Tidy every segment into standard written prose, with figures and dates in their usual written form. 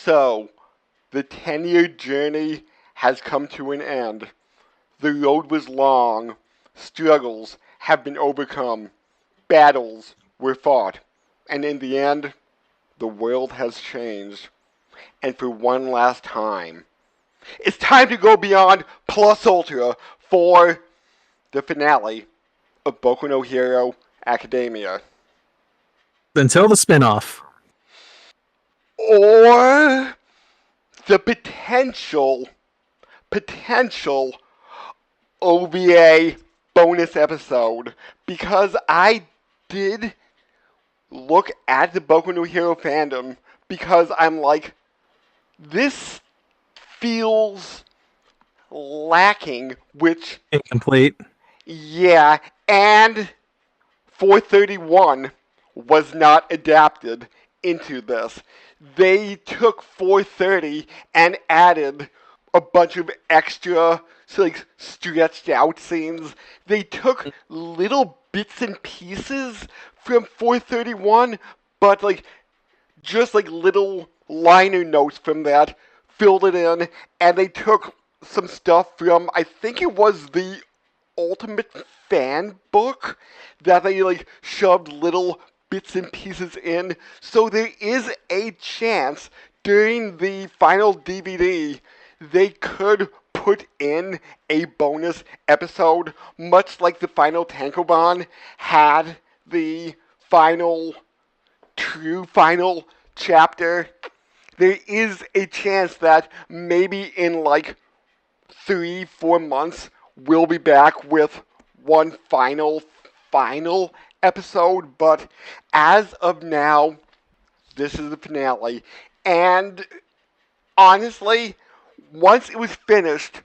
So, the 10-year journey has come to an end. The road was long. Struggles have been overcome. Battles were fought. And in the end, the world has changed. And for one last time, it's time to go beyond plus ultra for the finale of Boku No Hero Academia. Until the spinoff. Or the potential OVA bonus episode. Because I did look at the Boku no Hero fandom because I'm like, this feels lacking, which... Incomplete. Yeah, and 431 was not adapted into this. They took 430 and added a bunch of extra, stretched out scenes. They took little bits and pieces from 431, but just little liner notes from that, filled it in, and they took some stuff from, I think it was the Ultimate Fan book, that they shoved little bits and pieces in. So there is a chance during the final DVD they could put in a bonus episode, much like the final Tankobon had the true final chapter. There is a chance that maybe in 3-4 months we'll be back with one final episode, but as of now, this is the finale. And honestly, once it was finished,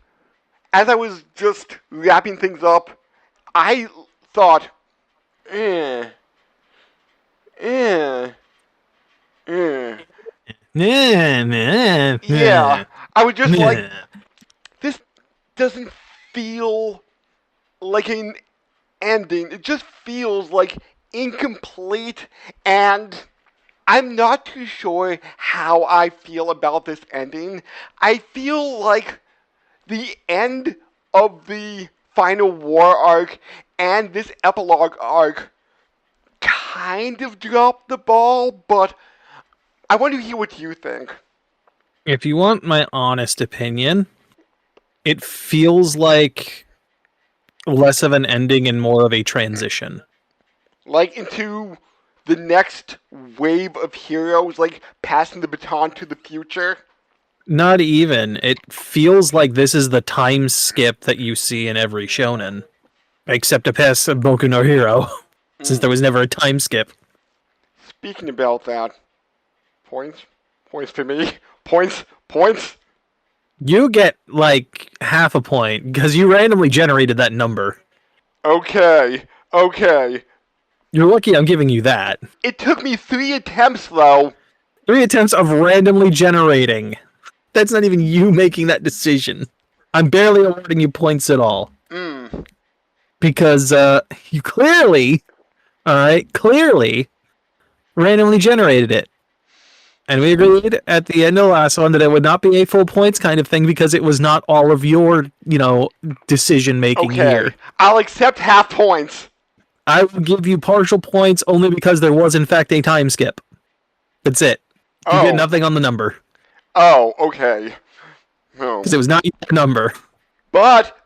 as I was just wrapping things up, I thought, yeah, I was just like, this doesn't feel like an ending. It just feels incomplete, and I'm not too sure how I feel about this ending. I feel like the end of the final war arc and this epilogue arc kind of dropped the ball, but I want to hear what you think. If you want my honest opinion, it feels like less of an ending and more of a transition. Into the next wave of heroes, passing the baton to the future? Not even. It feels like this is the time skip that you see in every shonen. Except to pass Boku no Hero, since there was never a time skip. Speaking about that, points for me, points. You get half a point because you randomly generated that number. Okay. You're lucky I'm giving you that. It took me 3 attempts, though. 3 attempts of randomly generating. That's not even you making that decision. I'm barely awarding you points at all. Because you clearly randomly generated it. And we agreed at the end of the last one that it would not be a full points kind of thing because it was not all of your, decision making here. I'll accept half points. I will give you partial points only because there was in fact a time skip. That's it. You get nothing on the number. Oh, okay. Because it was not your number. But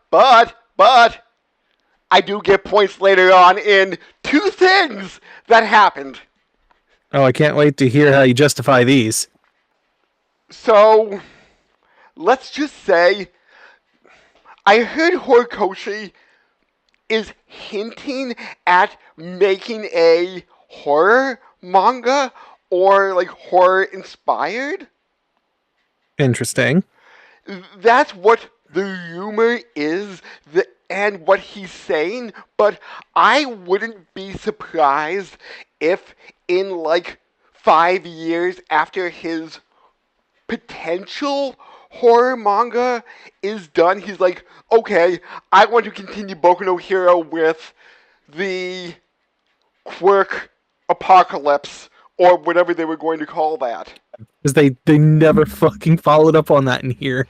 I do get points later on in 2 things that happened. Oh, I can't wait to hear how you justify these. So, let's just say, I heard Horikoshi is hinting at making a horror manga, or horror inspired. Interesting. That's what the rumor is, and what he's saying, but I wouldn't be surprised if in 5 years after his potential horror manga is done, he's like, okay, I want to continue Boku no Hero with the quirk apocalypse, or whatever they were going to call that. because they never fucking followed up on that in here.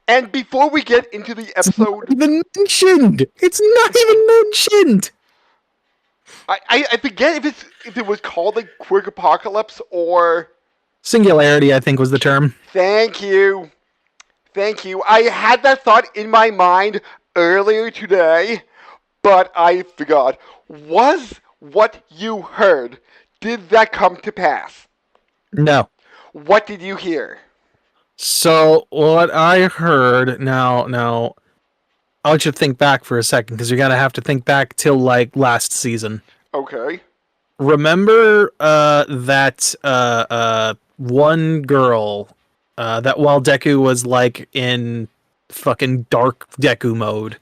And before we get into the episode, Even mentioned. It's not even mentioned. I forget if it was called like Quirk Apocalypse or Singularity, I think, was the term. Thank you. I had that thought in my mind earlier today, but I forgot. Was what you heard, did that come to pass? No. What did you hear? So what I heard now, I'll let you think back for a second because you're gonna have to think back till like last season. Okay. Remember that one girl that while Deku was like in fucking dark Deku mode,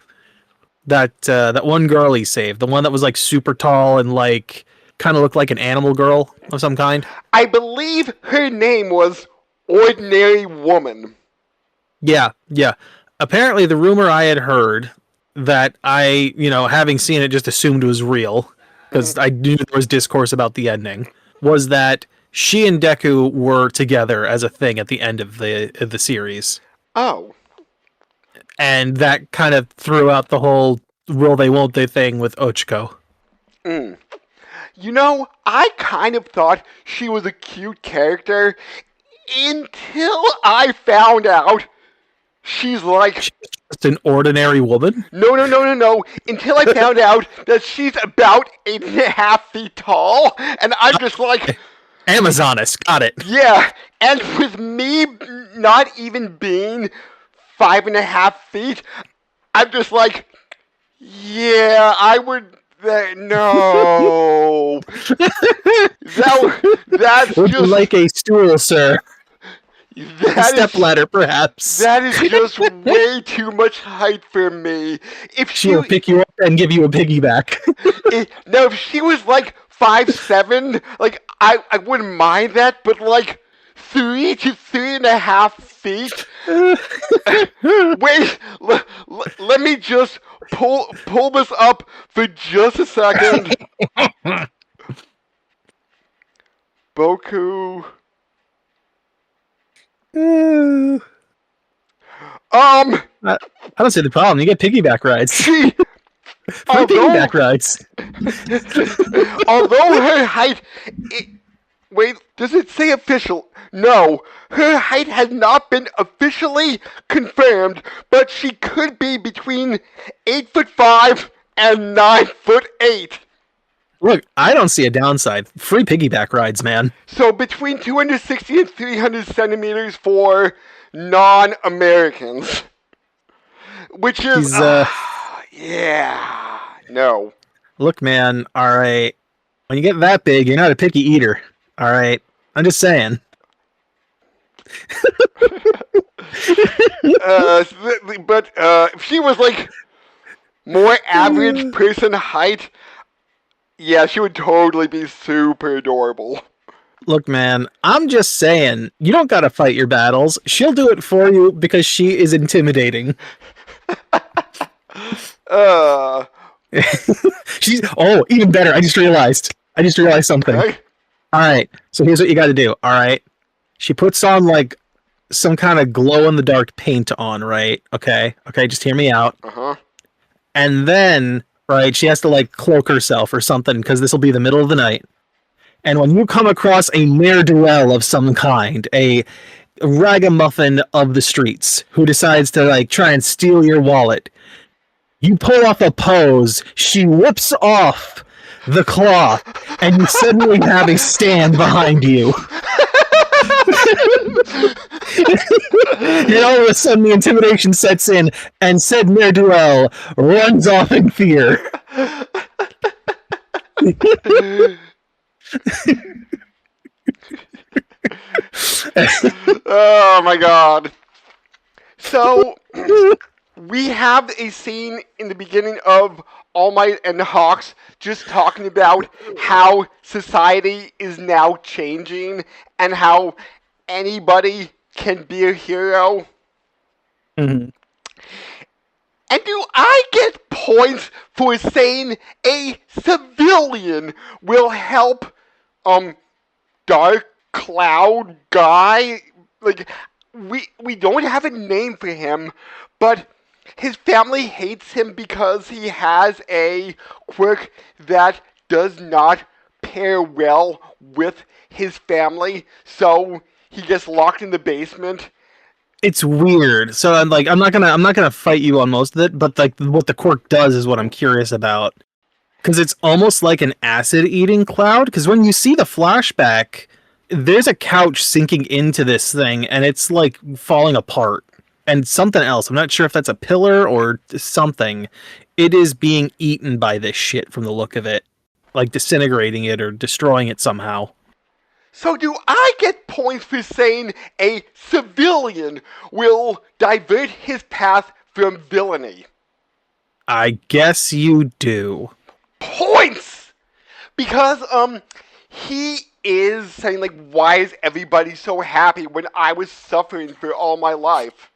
that one girl he saved, the one that was like super tall and like kind of looked like an animal girl of some kind. I believe her name was Ordinary Woman. Yeah. Apparently, the rumor I had heard that I, having seen it, just assumed was real because I knew there was discourse about the ending, was that she and Deku were together as a thing at the end of the series. Oh. And that kind of threw out the whole will they won't they thing with Ochiko. I kind of thought she was a cute character until I found out she's just an ordinary woman? No. Until I found out that she's about 8.5 feet tall, and I'm just like... Amazoness, got it. Yeah, and with me not even being 5.5 feet, I'm just like, yeah, I would... No. That's would just... you like a stool, sir? A step ladder, perhaps. That is just way too much height for me. If she'll pick you up and give you a piggyback. Now, if she was like 5'7", like I wouldn't mind that, but like 3 to 3.5 feet. Wait, let me just pull this up for just a second. Boku. I don't see the problem. You get piggyback rides. Free piggyback rides. Although her height... Wait, does it say official? No, her height has not been officially confirmed, but she could be between 8'5" and 9'8". Look, I don't see a downside. Free piggyback rides, man. So between 260 and 300 centimeters for non-Americans. Which is... yeah. No. Look, man, alright. When you get that big, you're not a picky eater. Alright? I'm just saying. But if she was like more average person height... Yeah, she would totally be super adorable. Look, man, I'm just saying, you don't gotta fight your battles. She'll do it for you because she is intimidating. She's... Oh, even better, I just realized something. Okay. Alright, so here's what you gotta do, alright? She puts on, like, some kind of glow-in-the-dark paint on, right? Okay, just hear me out. Uh-huh. And then... Right, she has to like cloak herself or something because this will be the middle of the night. And when you come across a ne'er-do-well of some kind, a ragamuffin of the streets who decides to like try and steal your wallet, you pull off a pose, she whips off the cloth, and you suddenly have a stand behind you. And all of a sudden the intimidation sets in and said ne'er-do-well runs off in fear. Oh my god. So we have a scene in the beginning of All Might and the Hawks just talking about how society is now changing and how anybody can be a hero. Mm-hmm. And do I get points for saying a civilian will help Dark cloud guy. Like, we don't have a name for him, but his family hates him because he has a quirk that does not pair well with his family, so he gets locked in the basement. It's weird. So I'm not gonna fight you on most of it, but like what the quirk does is what I'm curious about. Because it's almost like an acid eating cloud. Because when you see the flashback, there's a couch sinking into this thing and it's like falling apart. And something else, I'm not sure if that's a pillar or something, it is being eaten by this shit from the look of it. Like disintegrating it or destroying it somehow. So do I get points for saying a civilian will divert his path from villainy? I guess you do. Points! Because, he is saying, like, why is everybody so happy when I was suffering for all my life?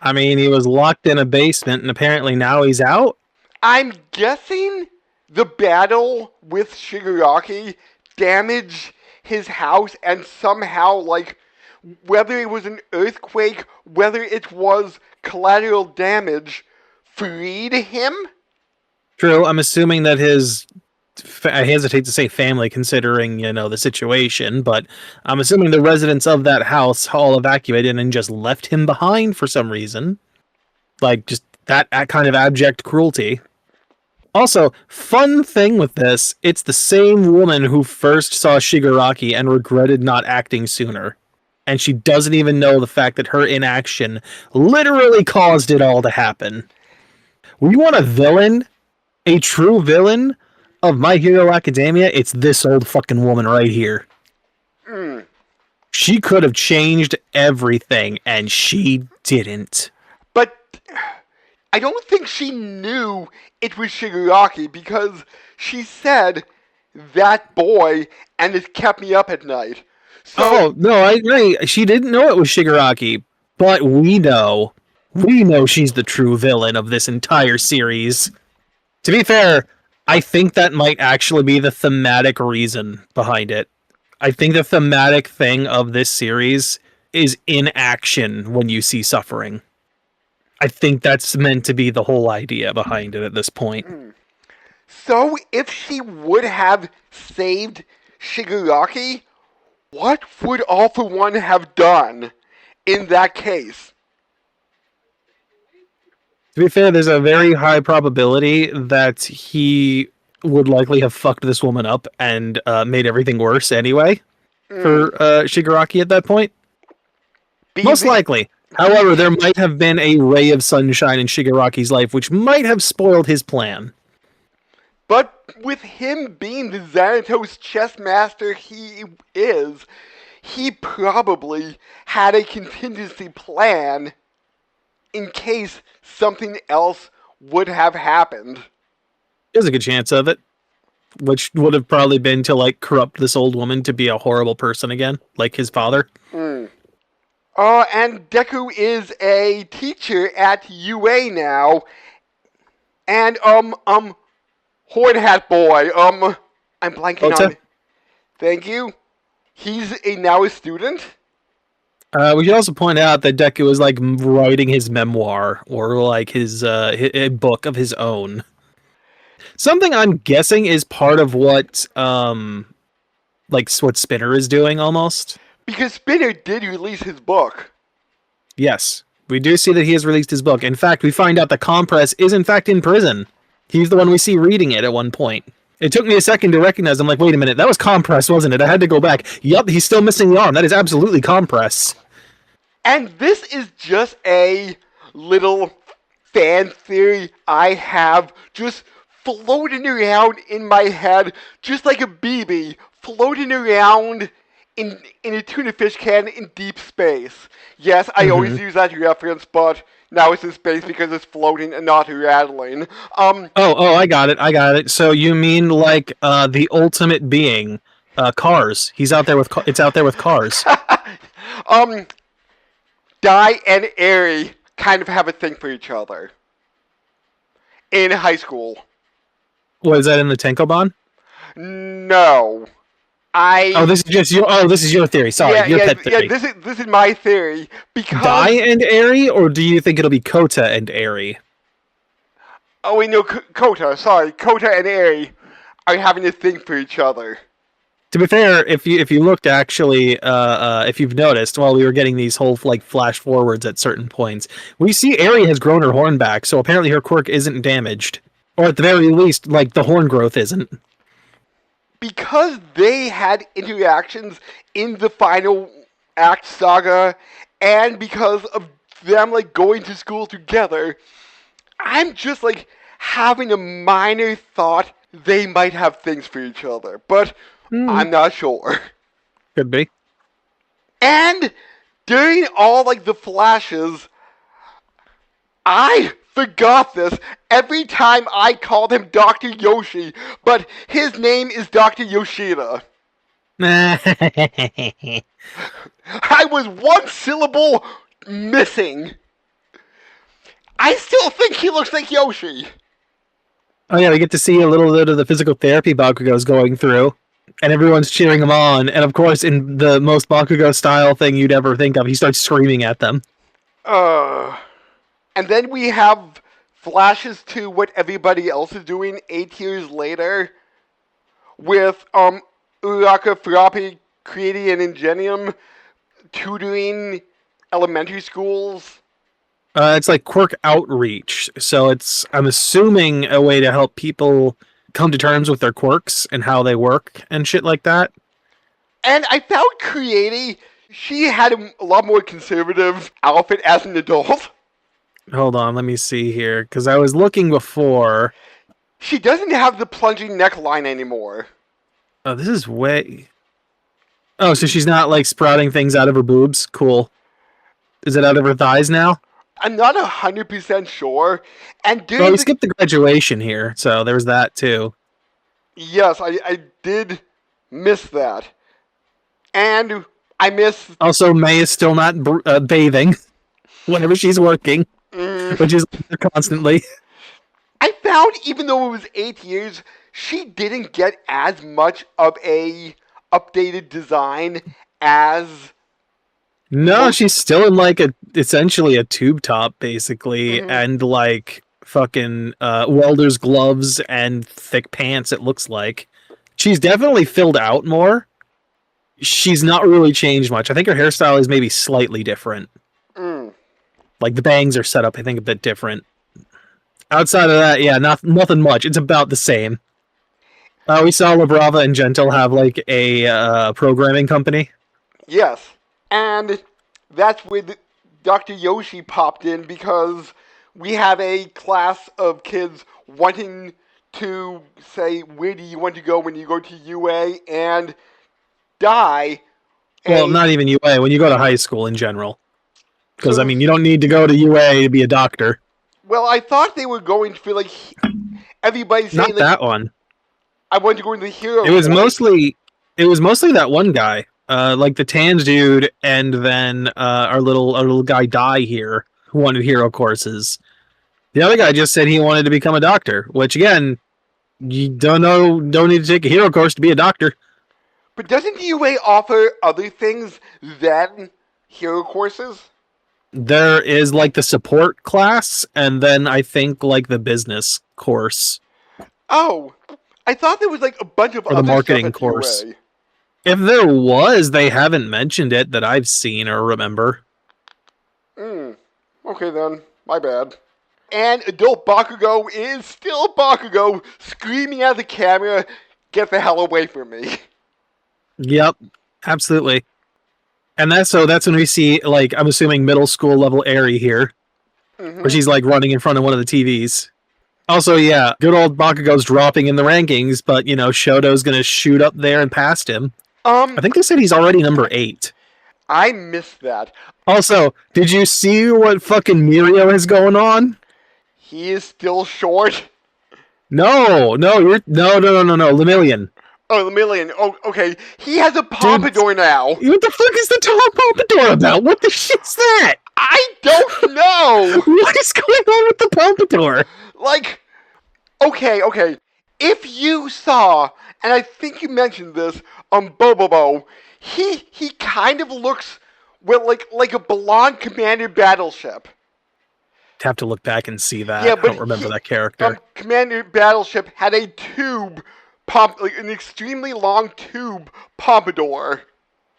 I mean, he was locked in a basement and apparently now he's out? I'm guessing the battle with Shigaraki damaged his house and somehow, like, whether it was an earthquake, whether it was collateral damage, freed him? True, I'm assuming that I hesitate to say family considering, the situation, but I'm assuming the residents of that house all evacuated and just left him behind for some reason. Like, just that kind of abject cruelty. Also, fun thing with this, it's the same woman who first saw Shigaraki and regretted not acting sooner. And she doesn't even know the fact that her inaction literally caused it all to happen. We want a villain, a true villain of My Hero Academia, it's this old fucking woman right here. She could have changed everything, and she didn't. But I don't think she knew it was Shigaraki because she said, that boy, and it kept me up at night. So, oh, no, I agree. She didn't know it was Shigaraki, but we know. We know she's the true villain of this entire series. To be fair, I think that might actually be the thematic reason behind it. I think the thematic thing of this series is inaction when you see suffering. I think that's meant to be the whole idea behind it at this point. So if she would have saved Shigaraki, what would All For One have done in that case? To be fair, there's a very high probability that he would likely have fucked this woman up and made everything worse anyway for Shigaraki at that point. Most likely. However, there might have been a ray of sunshine in Shigaraki's life which might have spoiled his plan. But with him being the Xanatos chess master he is, he probably had a contingency plan in case something else would have happened. There's a good chance of it. Which would have probably been to, like, corrupt this old woman to be a horrible person again, like his father. And Deku is a teacher at UA now. And, Horn Hat Boy, I'm blanking on... Thank you. He's now a student? We should also point out that Deku is, like, writing his memoir, or, like, his book of his own. Something I'm guessing is part of what, what Spinner is doing, almost. Because Spinner did release his book. Yes, we do see that he has released his book. In fact, we find out that Compress is, in fact, in prison. He's the one we see reading it at one point. It took me a second to recognize. I'm like, wait a minute, that was Compress, wasn't it? I had to go back. Yup, he's still missing the arm. That is absolutely Compress. And this is just a little fan theory I have just floating around in my head, just like a BB floating around in a tuna fish can in deep space. Yes, I always use that reference, but now it's in space because it's floating and not rattling. I got it. So you mean like the ultimate being, Cars? It's out there with Cars. Dai and Eri kind of have a thing for each other in high school. Was that in the Tenkoban? No. Oh, this is just your. Oh, this is your theory. Sorry, your pet theory. This is my theory because Dai and Eri, or do you think it'll be Kota and Eri? oh wait, no, Kota. Sorry, Kota and Eri are having a thing for each other. To be fair, if you looked actually, if you've noticed, while we were getting these whole like flash forwards at certain points, we see Eri has grown her horn back, so apparently her quirk isn't damaged, or at the very least, like the horn growth isn't. Because they had interactions in the final act saga, and because of them like going to school together, I'm just like having a minor thought they might have things for each other, but I'm not sure. Could be. And during all like the flashes, I forgot this every time I called him Dr. Yoshi, but his name is Dr. Yoshida. I was one syllable missing. I still think he looks like Yoshi. Oh yeah, we get to see a little bit of the physical therapy Bakugo's going through, and everyone's cheering him on, and of course, in the most Bakugo style thing you'd ever think of, he starts screaming at them. And then we have flashes to what everybody else is doing 8 years later, with Uraka Furapi creating an Ingenium, tutoring elementary schools. It's like quirk outreach, so it's, I'm assuming, a way to help people come to terms with their quirks and how they work and shit like that. And I found Creati, she had a lot more conservative outfit as an adult. Hold on, let me see here, because I was looking before. She doesn't have the plunging neckline anymore. Oh, this is way... Oh, so she's not, like, sprouting things out of her boobs? Cool. Is it out of her thighs now? I'm not 100% sure. And well, we skipped the graduation here, so there's that, too. Yes, I did miss that. And I miss... Also, May is still not bathing whenever she's working. Which is constantly. I found, even though it was 8 years, she didn't get as much of a updated design as... No, she's still in like essentially a tube top, basically, and like fucking welder's gloves and thick pants, it looks like. She's definitely filled out more. She's not really changed much. I think her hairstyle is maybe slightly different. Like, the bangs are set up, I think, a bit different. Outside of that, yeah, nothing much. It's about the same. We saw La Brava and Gentle have, like, a programming company. Yes. And that's when Dr. Yoshi popped in, because we have a class of kids wanting to say, where do you want to go when you go to UA, and Dai... Well, not even UA, when you go to high school in general. Because, I mean, you don't need to go to UA to be a doctor. Well, I thought they were going to feel like everybody's saying... Not that one. I wanted to go into the hero... It was mostly that one guy. Like the Tans dude, and then our little guy Dai here, who wanted hero courses. The other guy just said he wanted to become a doctor, which, again, you don't need to take a hero course to be a doctor. But doesn't UA offer other things than hero courses? There is, like, the support class, and then I think, like, the business course. Oh, I thought there was, like, a bunch of or other the marketing stuff at course. UA. If there was, they haven't mentioned it that I've seen or remember. Okay then, my bad. And adult Bakugo is still Bakugo, screaming at the camera, get the hell away from me. Yep, absolutely. And that's when we see, like, I'm assuming middle school level Eri here, where she's, like, running in front of one of the TVs. Also, yeah, good old Bakugo's dropping in the rankings, but, you know, Shoto's gonna shoot up there and past him. I think they said he's already number 8. I missed that. Also, did you see what fucking Mirio is going on? He is still short? No, Lemillion. Oh, Lemillion. Oh, okay. He has a pompadour now. What the fuck is the tall pompadour about? What the shit's that? I don't know. What is going on with the pompadour? Like, okay. if you saw, and I think you mentioned this on Bobobo, he kind of looks well like a blonde commander battleship. Have to look back and see Yeah, that. I but don't remember that character. commander battleship had a tube like an extremely long tube pompadour.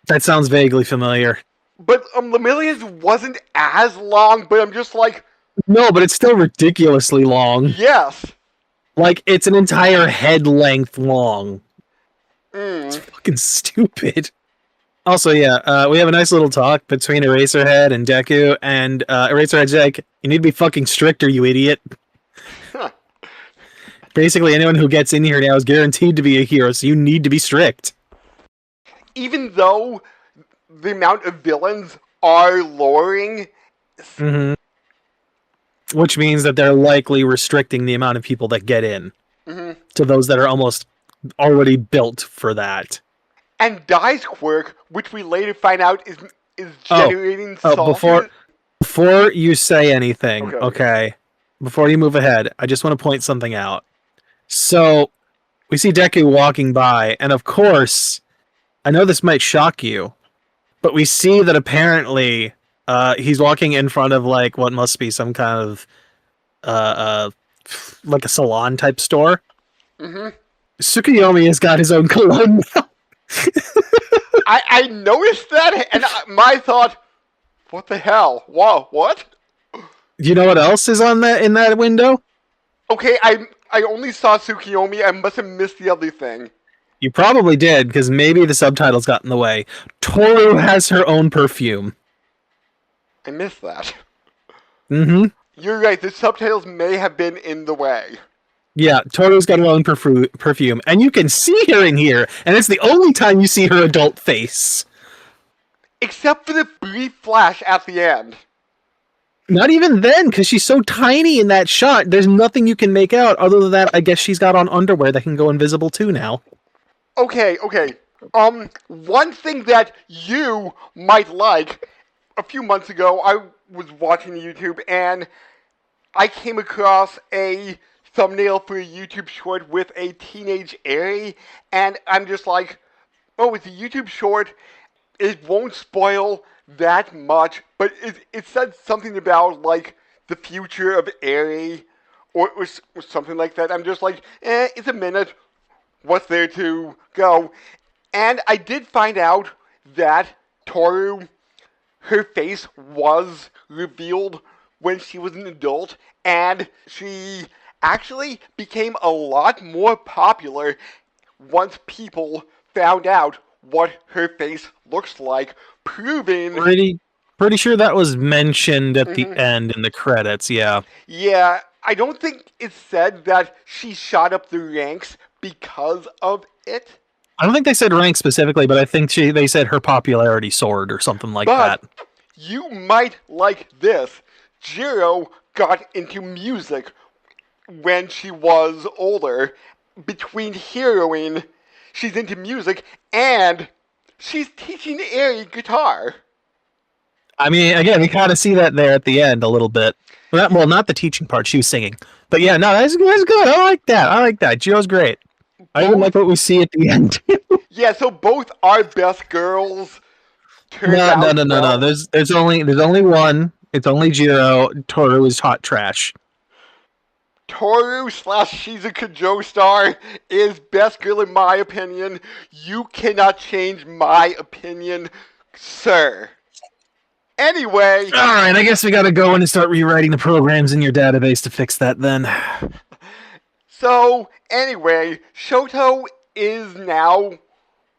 That sounds vaguely familiar. But Lemillion's wasn't as long, but I'm just like, No, but it's still ridiculously long. yes. Like, it's an entire head length long. It's Mm. fucking stupid. Also, yeah, we have a nice little talk between Eraserhead and Deku, and Eraserhead's like, you need to be fucking stricter, you idiot. Basically, anyone who gets in here now is guaranteed to be a hero, so you need to be strict. Even though the amount of villains are lowering. Mm-hmm. Which means that they're likely restricting the amount of people that get in to those that are almost already built for that. And Dai's quirk, which we later find out is generating saucers. Before you say anything, okay, before you move ahead, I just want to point something out. So, we see Deku walking by, and of course, I know this might shock you, but we see that apparently he's walking in front of like what must be some kind of like a salon type store. Tsukuyomi has got his own cologne now. I noticed that, and my thought, what the hell? Wow, what? You know what else is on that in that window? Okay, I only saw Tsukuyomi. I must have missed the other thing. You probably did, because maybe the subtitles got in the way. Toru has her own perfume. I missed that. Mm-hmm. You're right, the subtitles may have been in the way. Yeah, Toru's got her own perfume, and you can see her in here, and it's the only time you see her adult face. Except for the brief flash at the end. Not even then, because she's so tiny in that shot, there's nothing you can make out, other than that, I guess she's got on underwear that can go invisible too now. Okay. One thing that you might like, a few months ago, I was watching YouTube, and I came across a thumbnail for a YouTube short with a teenage Eri, and I'm just like, oh, it's a YouTube short. It won't spoil that much, but it said something about, like, the future of Eri, or something like that. I'm just like, it's a minute. What's there to go? And I did find out that Toru, her face was revealed when she was an adult, and she actually became a lot more popular once people found out what her face looks like, proving... Pretty sure that was mentioned at the end in the credits, yeah. Yeah, I don't think it said that she shot up the ranks because of it. I don't think they said rank specifically, but I think they said her popularity soared or something like that. You might like this. Jiro got into music when she was older. Between heroing, she's into music, and she's teaching Eri guitar. I mean, again, we kind of see that there at the end a little bit. Well, not the teaching part. She was singing. But yeah, no, that's good. I like that. Jiro's great. I even like what we see at the end. Yeah, so both our best girls turned out. No. There's only one. It's only Jiro. Toru is hot trash. Toru / Shizuka Joestar is best girl in my opinion. You cannot change my opinion, sir. Anyway. Alright, I guess we gotta go in and start rewriting the programs in your database to fix that then. So, anyway, Shoto is now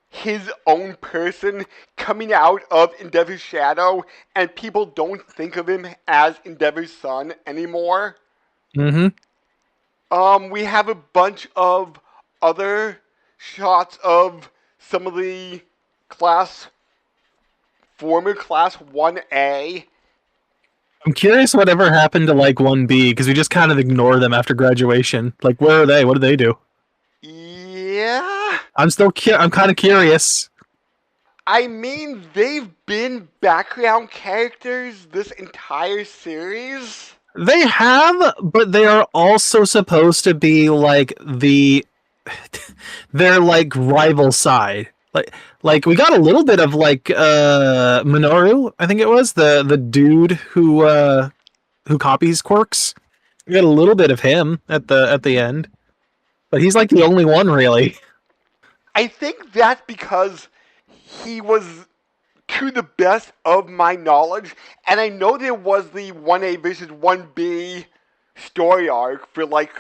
his own person coming out of Endeavor's shadow, and people don't think of him as Endeavor's son anymore. We have a bunch of other shots of some of the former Class 1A. I'm curious whatever happened to, like, 1B, because we just kind of ignore them after graduation. Like, where are they? What do they do? Yeah. I'm kind of curious. I mean, they've been background characters this entire series. They have, but they are also supposed to be like their like rival side. Like we got a little bit of like Minoru, I think it was the dude who copies quirks. We got a little bit of him at the end, but he's like the only one really. I think that's because he was, to the best of my knowledge, and I know there was the 1A versus 1B story arc for like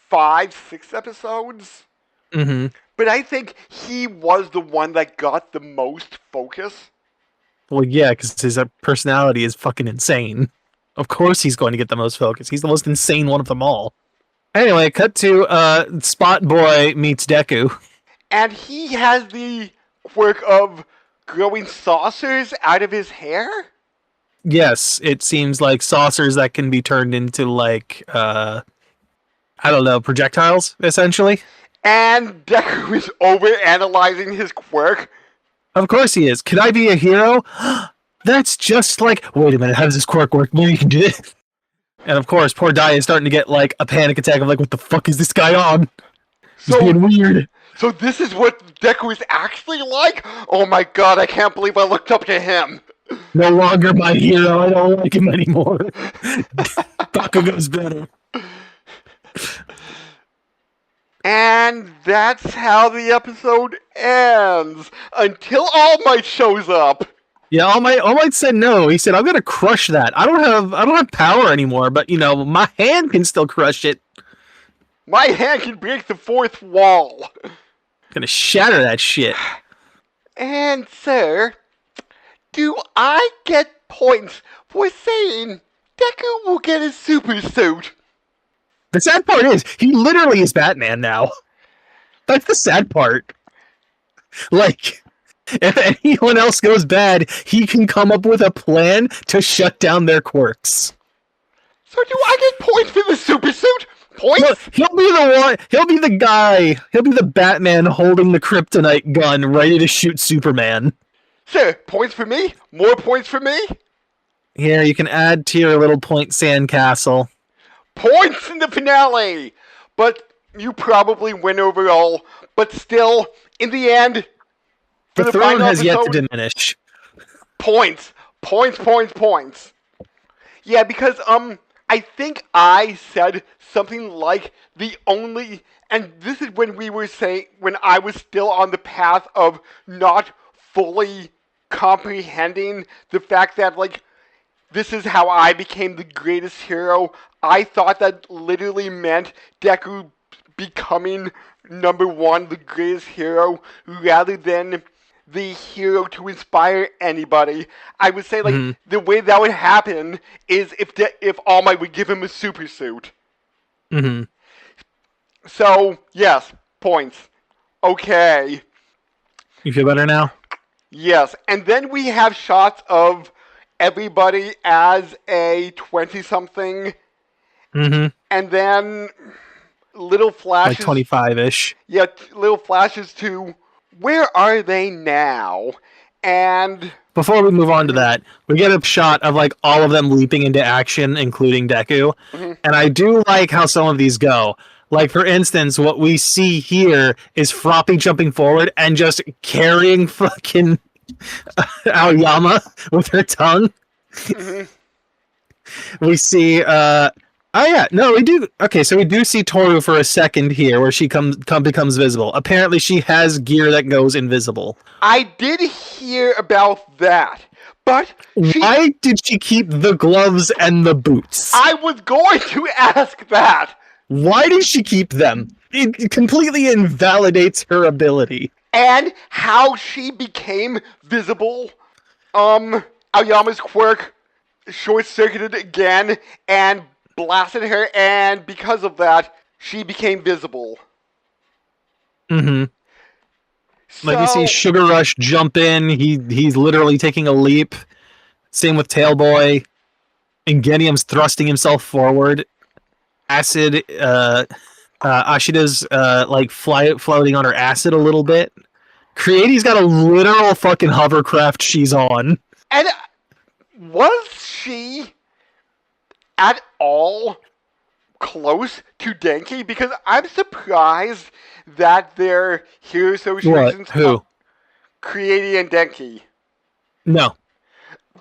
5, 6 episodes, Mm-hmm. but I think he was the one that got the most focus. Well, yeah, because his personality is fucking insane. Of course, he's going to get the most focus. He's the most insane one of them all. Anyway, cut to Spot Boy meets Deku. And he has the quirk of growing saucers out of his hair? Yes, it seems like saucers that can be turned into like I don't know, projectiles essentially. And Deku is over analyzing his quirk. Of course he is. Could I be a hero? That's just like, wait a minute, how does this quirk work? Maybe you can do it. And of course, poor Dai is starting to get like a panic attack of like, what the fuck is this guy on? He's being weird. So this is what Deku is actually like? Oh my god, I can't believe I looked up to him. No longer my hero. I don't like him anymore. Bakugo's better. And that's how the episode ends. Until All Might shows up. Yeah, All Might said no. He said, I'm gonna crush that. I don't have power anymore, but you know, my hand can still crush it. My hand can break the fourth wall. Gonna shatter that shit. And sir, do I get points for saying Deku will get a super suit? The sad part is, he literally is Batman now. That's the sad part. Like, if anyone else goes bad, he can come up with a plan to shut down their quirks. So do I get points for the super suit? Points? Look, he'll be the one. He'll be the guy. He'll be the Batman holding the kryptonite gun, ready to shoot Superman. Sir, points for me? More points for me? Here, you can add to your little point sandcastle. Points in the finale! But you probably win overall. But still, in the end, The throne has yet to diminish. Points. Points, points, points. Yeah, because, I think I said something like the only, and this is when we were saying, when I was still on the path of not fully comprehending the fact that, like, this is how I became the greatest hero. I thought that literally meant Deku becoming #1, the greatest hero, rather than the hero to inspire anybody. I would say, like, the way that would happen is if All Might would give him a super suit. Mm-hmm. So, yes, points. Okay. You feel better now? Yes, and then we have shots of everybody as a 20-something, and then little flashes. Like 25-ish. Yeah, little flashes to where are they now? And before we move on to that, we get a shot of like all of them leaping into action, including Deku. And I do like how some of these go. Like, for instance, what we see here is Froppy jumping forward and just carrying fucking Aoyama with her tongue. We see, we do. Okay, so we do see Toru for a second here, where she becomes visible. Apparently, she has gear that goes invisible. I did hear about that, but why did she keep the gloves and the boots? I was going to ask that. Why did she keep them? It completely invalidates her ability. And how she became visible. Aoyama's quirk short-circuited again and blasted her, and because of that, she became visible. So, like, you see Sugar Rush jump in, he's literally taking a leap. Same with Tailboy. Ingenium's thrusting himself forward. Acid, Ashida's, like, floating on her acid a little bit. Creati's got a literal fucking hovercraft she's on. And was she at all close to Denki? Because I'm surprised that their hero What? associations are Who? Creaty and Denki. No.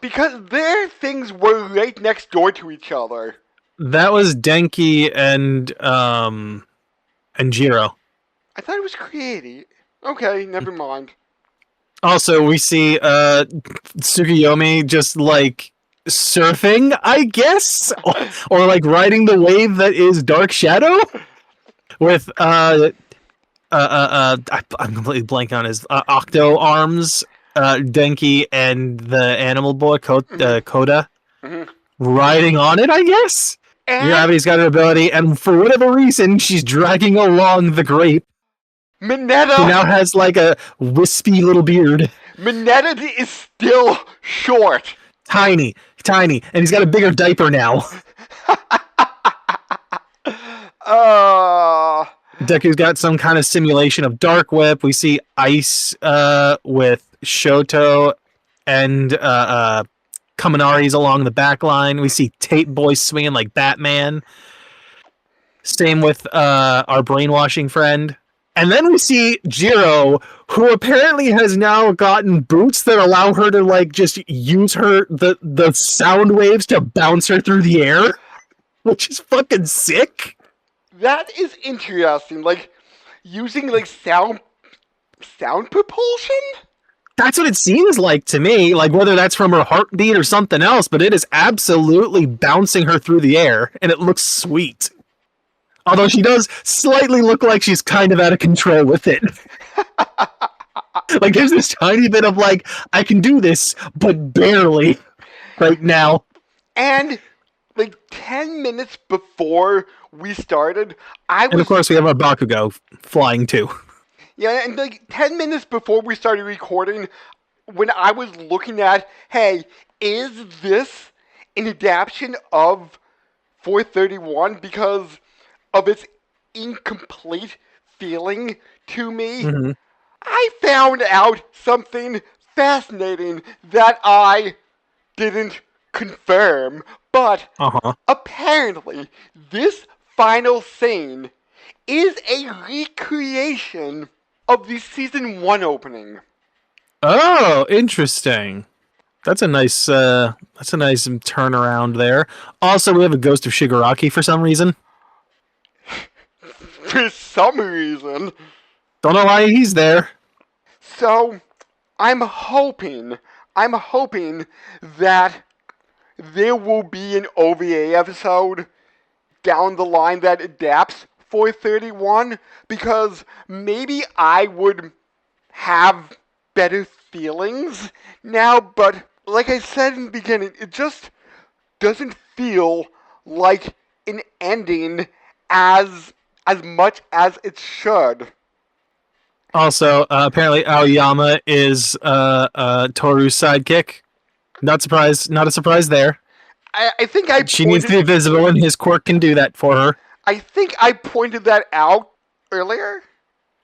Because their things were right next door to each other. That was Denki and Jiro. I thought it was Creaty. Okay, never mind. Also, we see Tsukuyomi just like surfing, I guess, or like riding the wave that is Dark Shadow with I'm completely blanking on his Octo arms, Denki and the animal boy Koda Mhm. riding on it, I guess. And Gravity's got an ability, and for whatever reason, she's dragging along the grape, who Mineta, now has like a wispy little beard. Mineta is still short. Tiny, and he's got a bigger diaper now. Deku's got some kind of simulation of Dark Whip. We see Ice with Shoto and Kaminari's along the back line. We see Tape Boy swinging like Batman. Same with our brainwashing friend. And then we see Jiro, who apparently has now gotten boots that allow her to like just use the sound waves to bounce her through the air, which is fucking sick. That is interesting. Like using like sound propulsion. That's what it seems like to me. Like whether that's from her heartbeat or something else, but it is absolutely bouncing her through the air, and it looks sweet. Although she does slightly look like she's kind of out of control with it. Like there's this tiny bit of like, I can do this, but barely right now. And like 10 minutes before we started, And of course we have our Bakugo flying too. Yeah, and like 10 minutes before we started recording, when I was looking at, hey, is this an adaptation of 431 because of its incomplete feeling to me? Mm-hmm. I found out something fascinating that I didn't confirm, but apparently this final scene is a recreation of the season 1 opening. Oh, interesting. That's a nice turnaround there. Also, we have a ghost of Shigaraki for some reason. For some reason. Don't know why he's there. So, I'm hoping that there will be an OVA episode down the line that adapts 431, because maybe I would have better feelings now, but like I said in the beginning, it just doesn't feel like an ending as much as it should. Also, apparently Aoyama is Toru's sidekick. Not a surprise there. I think she needs to be visible, and his quirk can do that for her. I think I pointed that out earlier.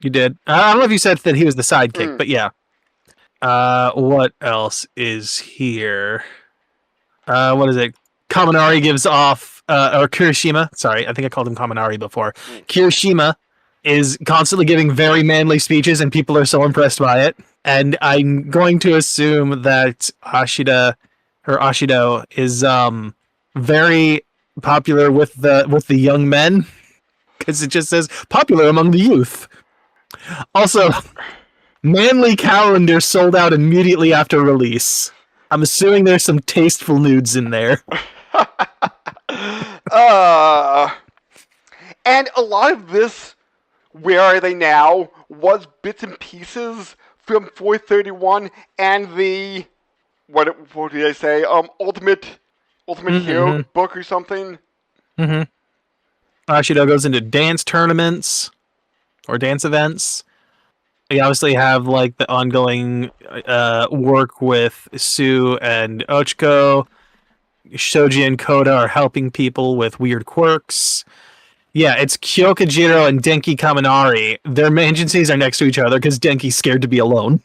You did. I don't know if you said that he was the sidekick, but yeah. What else is here? What is it? Kaminari gives off, or Kirishima. Sorry, I think I called him Kaminari before. Kirishima is constantly giving very manly speeches, and people are so impressed by it. And I'm going to assume that Ashido is very popular with the young men, because it just says popular among the youth. Also, manly calendar sold out immediately after release. I'm assuming there's some tasteful nudes in there. And a lot of this, where are they now, was bits and pieces from 431 and the what did I say? Ultimate Hero book or something. Ashido goes into dance tournaments or dance events. We obviously have like the ongoing work with Sue and Ochiko. Shoji and Koda are helping people with weird quirks. Yeah, it's Kyokujiro and Denki Kaminari. Their agencies are next to each other because Denki's scared to be alone.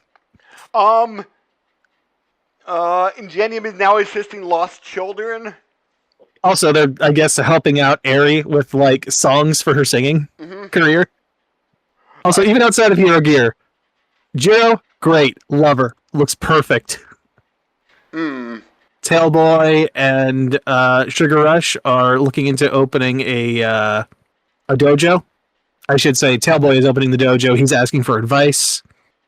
Ingenium is now assisting lost children. Also, they're, I guess, helping out Eri with like songs for her singing career. Also, even outside of Hero Gear, Jiro, great, love her, looks perfect. Tailboy and Sugar Rush are looking into opening a dojo. I should say, Tailboy is opening the dojo. He's asking for advice.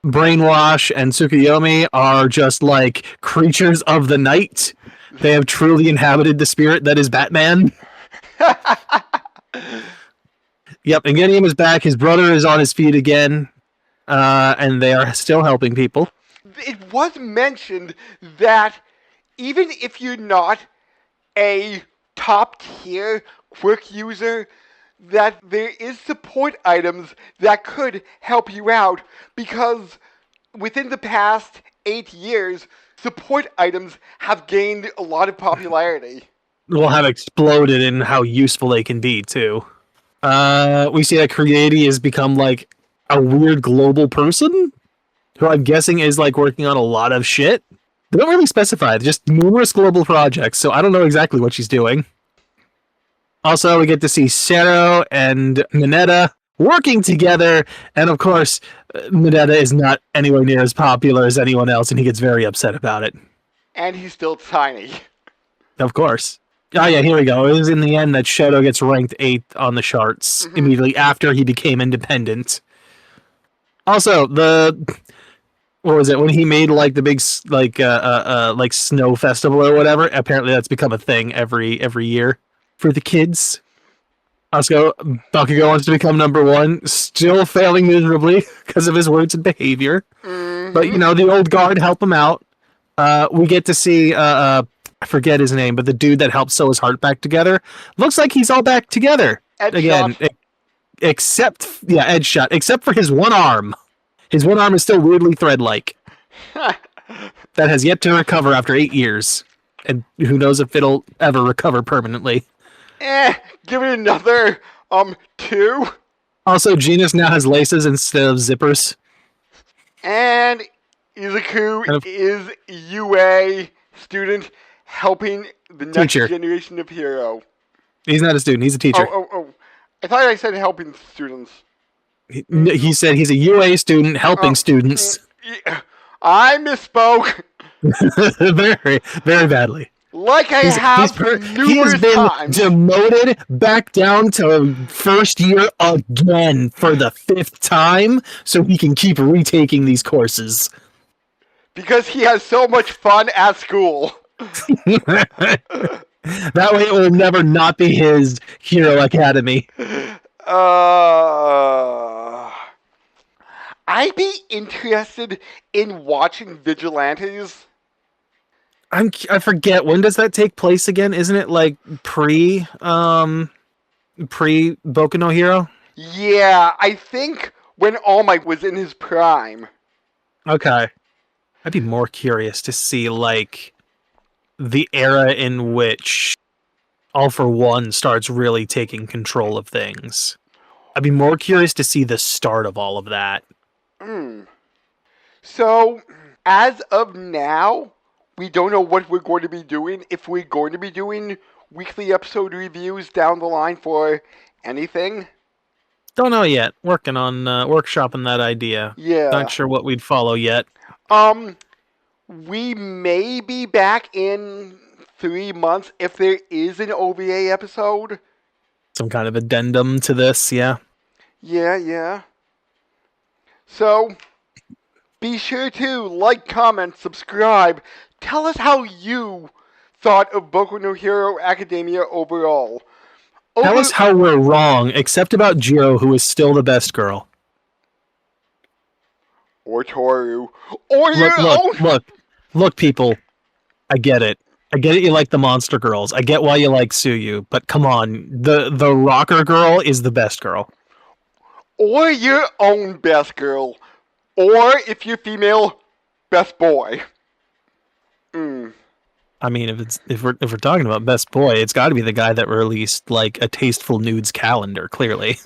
Brainwash and Tsukuyomi are just like creatures of the night. They have truly inhabited the spirit that is Batman. Yep, Ingenium is back. His brother is on his feet again, and they are still helping people. It was mentioned that even if you're not a top tier quirk user, that there is support items that could help you out, because within the past 8 years, support items have gained a lot of popularity. Will have exploded in how useful they can be, too. We see that Creati has become like a weird global person, who I'm guessing is like working on a lot of shit. They don't really specify, just numerous global projects, so I don't know exactly what she's doing. Also, we get to see Sero and Mineta working together, and of course, Mineta is not anywhere near as popular as anyone else, and he gets very upset about it. And he's still tiny. Of course. Oh yeah, here we go. It was in the end that Shoto gets ranked 8th on the charts immediately after he became independent. Also, what was it when he made like the big like snow festival or whatever? Apparently, that's become a thing every year for the kids. Also, Bakugo wants to become number 1, still failing miserably because of his words and behavior. But you know, the old guard help him out. We get to see I forget his name, but the dude that helped sew his heart back together. Looks like he's all back together again, except Edshot, except for his one arm. His one arm is still weirdly thread-like. That has yet to recover after 8 years, and who knows if it'll ever recover permanently. Give it another 2. Also, Genus now has laces instead of zippers. And Izuku is UA student helping the next generation of hero. He's not a student, he's a teacher. Oh. I thought I said helping students. He said he's a UA student helping students. I misspoke. Very, very badly. Like I have numerous he has been times. Demoted back down to first year again for the 5th time, so he can keep retaking these courses. Because he has so much fun at school. That way it will never not be his Hero Academy. I'd be interested in watching Vigilantes. I forget, when does that take place again? Isn't it like pre Boku No Hero? Yeah, I think when All Might was in his prime. Okay. I'd be more curious to see like the era in which All For One starts really taking control of things. I'd be more curious to see the start of all of that. So, as of now, we don't know what we're going to be doing. If we're going to be doing weekly episode reviews down the line for anything. Don't know yet. Working on workshopping that idea. Yeah. Not sure what we'd follow yet. We may be back in 3 months if there is an OVA episode. Some kind of addendum to this, yeah. Yeah. So, be sure to like, comment, subscribe. Tell us how you thought of Boku no Hero Academia overall. Tell us how we're wrong, except about Jiro, who is still the best girl. Or Toru. Or Look, people. I get it. I get it, you like the monster girls. I get why you like Suyu, but come on. The rocker girl is the best girl. Or your own best girl. Or, if you're female, best boy. I mean, if we're talking about best boy, it's got to be the guy that released like a Tasteful Nudes calendar. Clearly,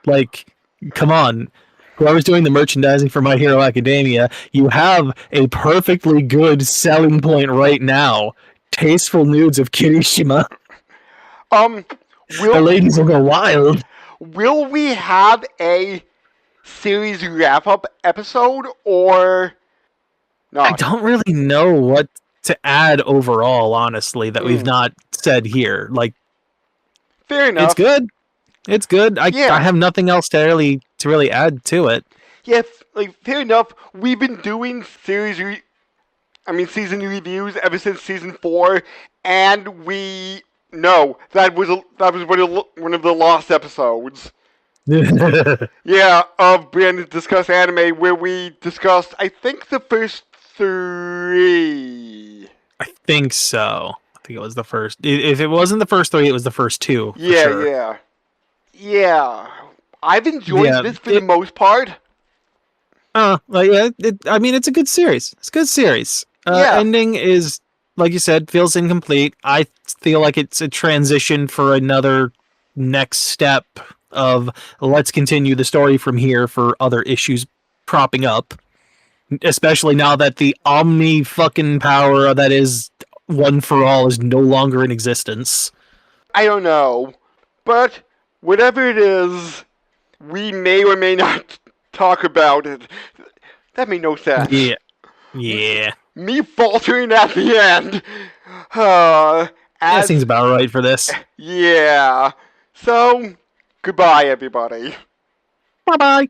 like, come on, whoever's doing the merchandising for My Hero Academia, you have a perfectly good selling point right now: Tasteful Nudes of Kirishima. Um, The will ladies will go wild. will we have a series wrap up episode or I not? don't really know what to add overall, honestly, that we've Hmm. not said here. Like, Fair it's enough. good. It's good. I Yeah. have nothing else to really add to it. Yeah, like fair enough. We've been doing season reviews ever since season 4, and we know that was one of the lost episodes. Yeah, of Brandon Discuss Anime, where we discussed, I think, the first 3. I think so. I think it was the first. If it wasn't the first 3, it was the first 2 for Yeah, sure. yeah. Yeah. I've enjoyed Yeah. this for the most part. Like, yeah. I mean, it's a good series. It's a good series. Yeah. Ending is, like you said, feels incomplete. I feel like it's a transition for another next step of let's continue the story from here for other issues propping up. Especially now that the omni fucking power that is One for All is no longer in existence. I don't know. But whatever it is, we may or may not talk about it. That made no sense. Yeah. Yeah. Me faltering at the end. That As seems about right for this. yeah. So, goodbye, everybody. Bye bye.